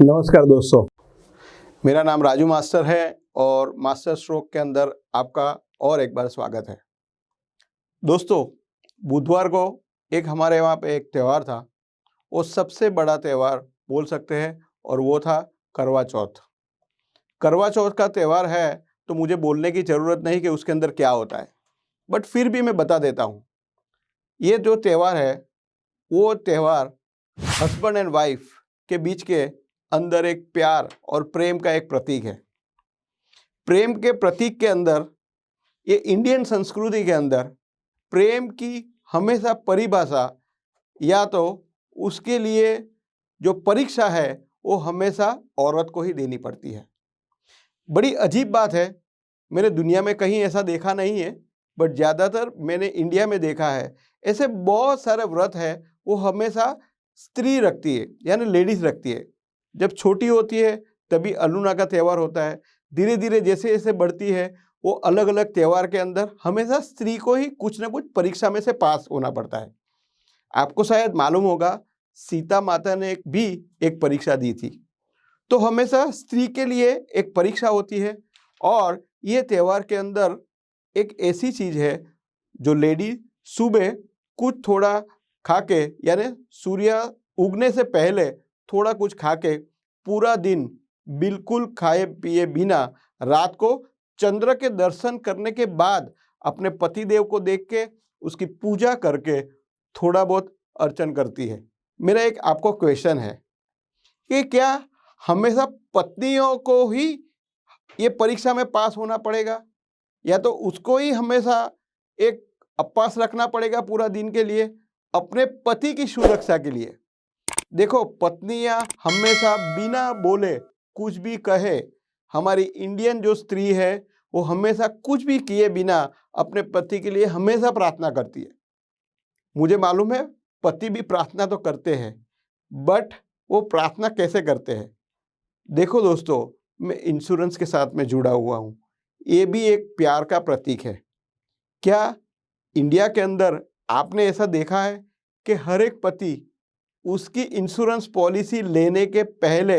नमस्कार दोस्तों, मेरा नाम राजू मास्टर है और मास्टर स्ट्रोक के अंदर आपका और एक बार स्वागत है। दोस्तों, बुधवार को एक हमारे वहाँ पे एक त्यौहार था। वो सबसे बड़ा त्यौहार बोल सकते हैं और वो था करवा चौथ। करवा चौथ का त्यौहार है तो मुझे बोलने की ज़रूरत नहीं कि उसके अंदर क्या होता है, बट फिर भी मैं बता देता हूँ। ये जो त्यौहार है वो त्यौहार हस्बैंड एंड वाइफ के बीच के अंदर एक प्यार और प्रेम का एक प्रतीक है। प्रेम के प्रतीक के अंदर ये इंडियन संस्कृति के अंदर प्रेम की हमेशा परिभाषा या तो उसके लिए जो परीक्षा है वो हमेशा औरत को ही देनी पड़ती है। बड़ी अजीब बात है, मैंने दुनिया में कहीं ऐसा देखा नहीं है, बट ज़्यादातर मैंने इंडिया में देखा है। ऐसे बहुत सारे व्रत है वो हमेशा स्त्री रखती है, यानी लेडीज़ रखती है। जब छोटी होती है तभी अन्नूना का त्यौहार होता है। धीरे धीरे जैसे जैसे बढ़ती है वो अलग अलग त्यौहार के अंदर हमेशा स्त्री को ही कुछ ना कुछ परीक्षा में से पास होना पड़ता है। आपको शायद मालूम होगा, सीता माता ने भी एक परीक्षा दी थी। तो हमेशा स्त्री के लिए एक परीक्षा होती है और ये त्यौहार के अंदर एक ऐसी चीज़ है जो लेडी सुबह कुछ थोड़ा खा के, यानी सूर्य उगने से पहले थोड़ा कुछ खा के पूरा दिन बिल्कुल खाए पिए बिना रात को चंद्र के दर्शन करने के बाद अपने पति देव को देख के उसकी पूजा करके थोड़ा बहुत अर्चन करती है। मेरा एक आपको क्वेश्चन है कि क्या हमेशा पत्नियों को ही ये परीक्षा में पास होना पड़ेगा या तो उसको ही हमेशा एक उपवास रखना पड़ेगा पूरा दिन के लिए अपने पति की सुरक्षा के लिए? देखो, पत्नियां हमेशा बिना बोले कुछ भी कहे, हमारी इंडियन जो स्त्री है वो हमेशा कुछ भी किए बिना अपने पति के लिए हमेशा प्रार्थना करती है। मुझे मालूम है पति भी प्रार्थना तो करते हैं, बट वो प्रार्थना कैसे करते हैं? देखो दोस्तों, मैं इंश्योरेंस के साथ में जुड़ा हुआ हूँ। ये भी एक प्यार का प्रतीक है। क्या इंडिया के अंदर आपने ऐसा देखा है कि हर एक पति उसकी इंश्योरेंस पॉलिसी लेने के पहले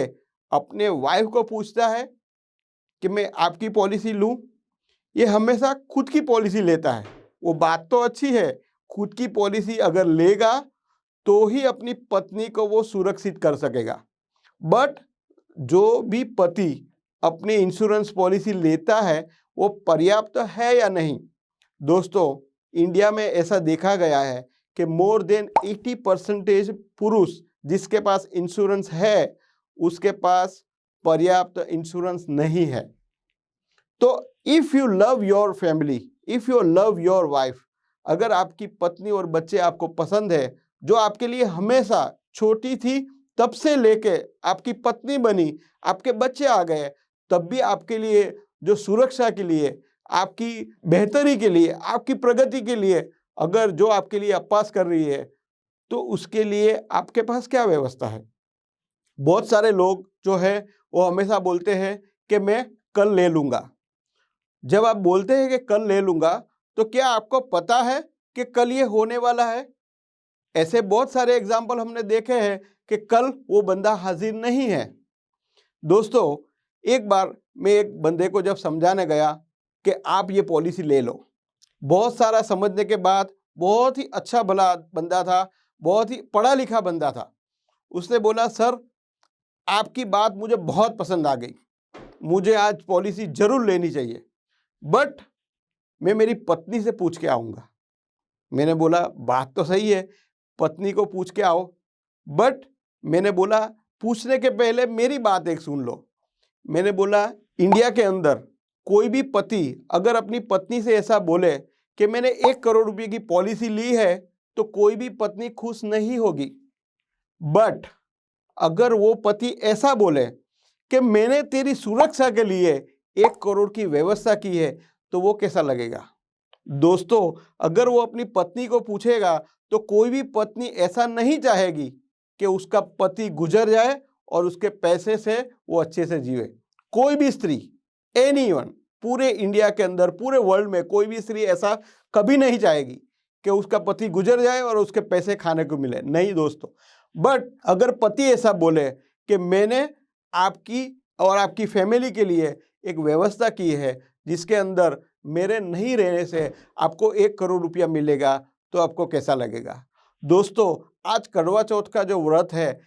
अपने वाइफ को पूछता है कि मैं आपकी पॉलिसी लूं? ये हमेशा खुद की पॉलिसी लेता है। वो बात तो अच्छी है, खुद की पॉलिसी अगर लेगा तो ही अपनी पत्नी को वो सुरक्षित कर सकेगा। बट जो भी पति अपनी इंश्योरेंस पॉलिसी लेता है वो पर्याप्त है या नहीं? दोस्तों, इंडिया में ऐसा देखा गया है कि मोर देन 80% पुरुष जिसके पास इंश्योरेंस है उसके पास पर्याप्त इंश्योरेंस नहीं है। तो if you love your family, if you love your wife, अगर आपकी पत्नी और बच्चे आपको पसंद है, जो आपके लिए हमेशा छोटी थी तब से लेके आपकी पत्नी बनी, आपके बच्चे आ गए, तब भी आपके लिए जो सुरक्षा के लिए, आपकी बेहतरी के लिए, आपकी प्रगति के लिए अगर जो आपके लिए उपवास कर रही है तो उसके लिए आपके पास क्या व्यवस्था है? बहुत सारे लोग जो है वो हमेशा बोलते हैं कि मैं कल ले लूँगा। जब आप बोलते हैं कि कल ले लूँगा तो क्या आपको पता है कि कल ये होने वाला है? ऐसे बहुत सारे एग्जाम्पल हमने देखे हैं कि कल वो बंदा हाजिर नहीं है। दोस्तों, एक बार मैं एक बंदे को जब समझाने गया कि आप ये पॉलिसी ले लो, बहुत सारा समझने के बाद, बहुत ही अच्छा भला बंदा था, बहुत ही पढ़ा लिखा बंदा था, उसने बोला सर आपकी बात मुझे बहुत पसंद आ गई, मुझे आज पॉलिसी जरूर लेनी चाहिए, बट मैं मेरी पत्नी से पूछ के आऊँगा। मैंने बोला बात तो सही है, पत्नी को पूछ के आओ, बट मैंने बोला पूछने के पहले मेरी बात एक सुन लो। मैंने बोला इंडिया के अंदर कोई भी पति अगर अपनी पत्नी से ऐसा बोले कि मैंने 1 करोड़ रुपए की पॉलिसी ली है तो कोई भी पत्नी खुश नहीं होगी। बट अगर वो पति ऐसा बोले कि मैंने तेरी सुरक्षा के लिए 1 करोड़ की व्यवस्था की है तो वो कैसा लगेगा? दोस्तों, अगर वो अपनी पत्नी को पूछेगा तो कोई भी पत्नी ऐसा नहीं चाहेगी कि उसका पति गुजर जाए और उसके पैसे से वो अच्छे से जीवे। कोई भी स्त्री, एनीवन, पूरे इंडिया के अंदर, पूरे वर्ल्ड में कोई भी स्त्री ऐसा कभी नहीं चाहेगी कि उसका पति गुजर जाए और उसके पैसे खाने को मिले। नहीं दोस्तों, बट अगर पति ऐसा बोले कि मैंने आपकी और आपकी फैमिली के लिए एक व्यवस्था की है, जिसके अंदर मेरे नहीं रहने से आपको 1 करोड़ रुपया मिलेगा, तो आपको कैसा लगेगा? दोस्तों, आज करवा चौथ का जो व्रत है,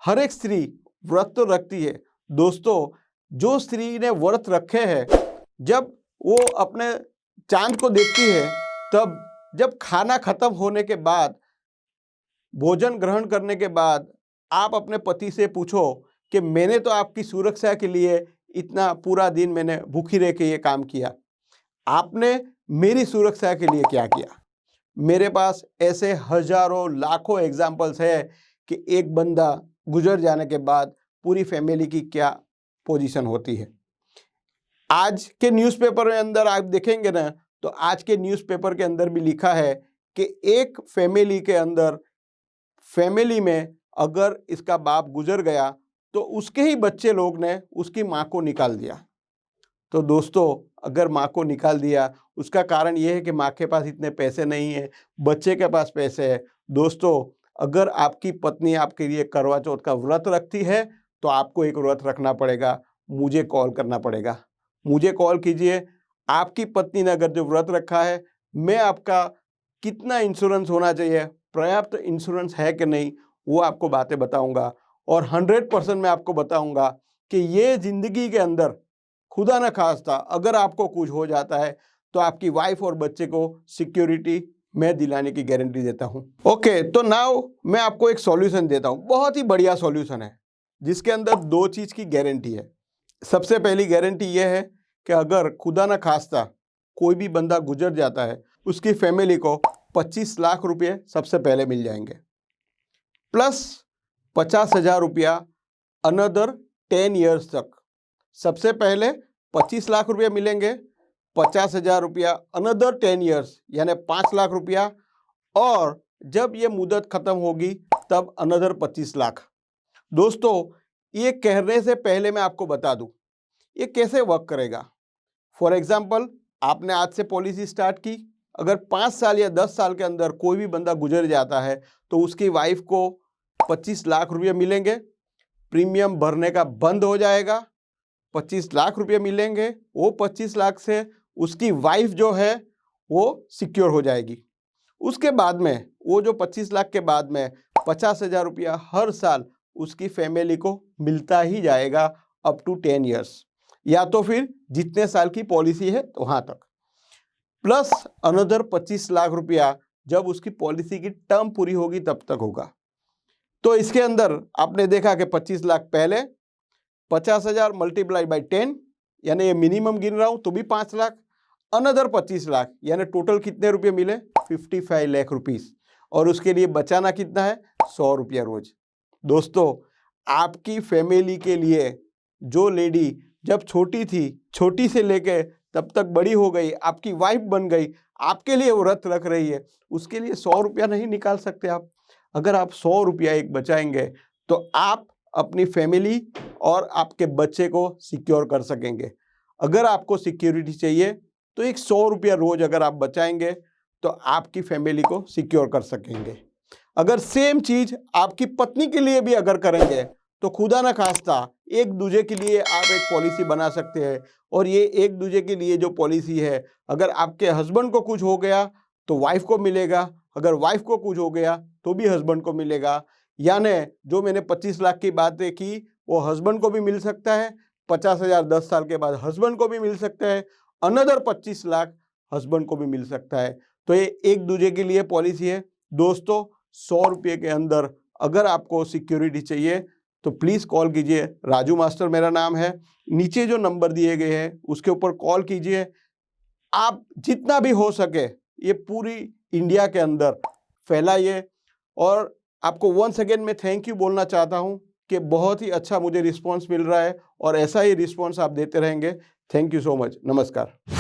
हर एक स्त्री व्रत तो रखती है। दोस्तों, जो स्त्री ने व्रत रखे हैं, जब वो अपने चांद को देखती है, तब जब खाना खत्म होने के बाद, भोजन ग्रहण करने के बाद आप अपने पति से पूछो कि मैंने तो आपकी सुरक्षा के लिए इतना पूरा दिन मैंने भूखी रह के ये काम किया, आपने मेरी सुरक्षा के लिए क्या किया? मेरे पास ऐसे हजारों लाखों एग्जाम्पल्स है कि एक बंदा गुजर जाने के बाद पूरी फैमिली की क्या पोजीशन होती है। आज के न्यूज़पेपर में अंदर आप देखेंगे ना, तो आज के न्यूज़पेपर के अंदर भी लिखा है कि एक फैमिली के अंदर, फैमिली में अगर इसका बाप गुजर गया तो उसके ही बच्चे लोग ने उसकी माँ को निकाल दिया। तो दोस्तों, अगर माँ को निकाल दिया, उसका कारण ये है कि माँ के पास इतने पैसे नहीं है, बच्चे के पास पैसे है। दोस्तों, अगर आपकी पत्नी आपके लिए करवा चौथ का व्रत रखती है, तो आपको एक व्रत रखना पड़ेगा, मुझे कॉल करना पड़ेगा। मुझे कॉल कीजिए। आपकी पत्नी ने अगर जो व्रत रखा है, मैं आपका कितना इंश्योरेंस होना चाहिए, पर्याप्त इंश्योरेंस है कि नहीं, वो आपको बातें बताऊंगा। और 100% मैं आपको बताऊंगा कि ये ज़िंदगी के अंदर खुदा न खास्ता अगर आपको कुछ हो जाता है, तो आपकी वाइफ और बच्चे को सिक्योरिटी मैं दिलाने की गारंटी देता हूं। ओके, तो नाउ मैं आपको एक सॉल्यूशन देता हूं, बहुत ही बढ़िया सॉल्यूशन है, जिसके अंदर 2 चीज़ की गारंटी है। सबसे पहली गारंटी यह है कि अगर खुदा न खास्ता कोई भी बंदा गुजर जाता है, उसकी फैमिली को 25 लाख रुपये सबसे पहले मिल जाएंगे, प्लस 50,000 रुपया अनदर 10 ईयर्स तक। सबसे पहले 25 लाख रुपया मिलेंगे, 50,000 रुपया अनदर 10 ईयर्स यानी 5 लाख रुपया, और जब ये मुदत खत्म होगी तब अनदर 25 लाख। दोस्तों, ये कहने से पहले मैं आपको बता दूं ये कैसे वर्क करेगा। फॉर एग्जाम्पल, आपने आज से पॉलिसी स्टार्ट की, अगर 5 साल या 10 साल के अंदर कोई भी बंदा गुजर जाता है, तो उसकी वाइफ को 25 लाख रुपये मिलेंगे, प्रीमियम भरने का बंद हो जाएगा, 25 लाख रुपये मिलेंगे। वो 25 लाख से उसकी वाइफ जो है वो सिक्योर हो जाएगी। उसके बाद में वो जो 25 लाख के बाद में 50,000 रुपया हर साल उसकी फैमिली को मिलता ही जाएगा अप टू 10 ईयर्स, या तो फिर जितने साल की पॉलिसी है वहाँ तक, प्लस अनदर 25 लाख रुपया जब उसकी पॉलिसी की टर्म पूरी होगी तब तक होगा। तो इसके अंदर आपने देखा कि 25 लाख पहले, 50,000 मल्टीप्लाई बाई 10 यानी ये मिनिमम गिन रहा हूँ तो भी 5 लाख, अनदर 25 लाख यानी टोटल कितने रुपये मिले, 55 लाख रुपीस, और उसके लिए बचाना कितना है, 100 रुपया रोज। दोस्तों, आपकी फैमिली के लिए जो लेडी जब छोटी थी, छोटी से लेके तब तक बड़ी हो गई, आपकी वाइफ बन गई, आपके लिए व्रत रख रही है, उसके लिए 100 रुपया नहीं निकाल सकते आप? अगर आप 100 रुपया एक बचाएंगे तो आप अपनी फैमिली और आपके बच्चे को सिक्योर कर सकेंगे। अगर आपको सिक्योरिटी चाहिए तो एक 100 रुपया रोज अगर आप बचाएंगे तो आपकी फैमिली को सिक्योर कर सकेंगे। अगर सेम चीज आपकी पत्नी के लिए भी अगर करेंगे तो खुदा न खास्ता एक दूसरे के लिए आप एक पॉलिसी बना सकते हैं, और ये एक दूसरे के लिए जो पॉलिसी है, अगर आपके हस्बैंड को कुछ हो गया तो वाइफ को मिलेगा, अगर वाइफ को कुछ हो गया तो भी हस्बैंड को मिलेगा। यानी जो मैंने 25 लाख की बातें की वो हस्बैंड को भी मिल सकता है, 50,000 10 साल के बाद हस्बैंड को भी मिल सकता है, अनदर 25 लाख हस्बैंड को भी मिल सकता है। तो ये एक दूसरे के लिए पॉलिसी है। दोस्तों, 100 रुपये के अंदर अगर आपको सिक्योरिटी चाहिए तो प्लीज़ कॉल कीजिए। राजू मास्टर मेरा नाम है, नीचे जो नंबर दिए गए हैं उसके ऊपर कॉल कीजिए। आप जितना भी हो सके ये पूरी इंडिया के अंदर फैलाइए। और आपको वंस अगेन मैं थैंक यू बोलना चाहता हूँ कि बहुत ही अच्छा मुझे रिस्पांस मिल रहा है, और ऐसा ही रिस्पांस आप देते रहेंगे। Thank you so much. नमस्कार।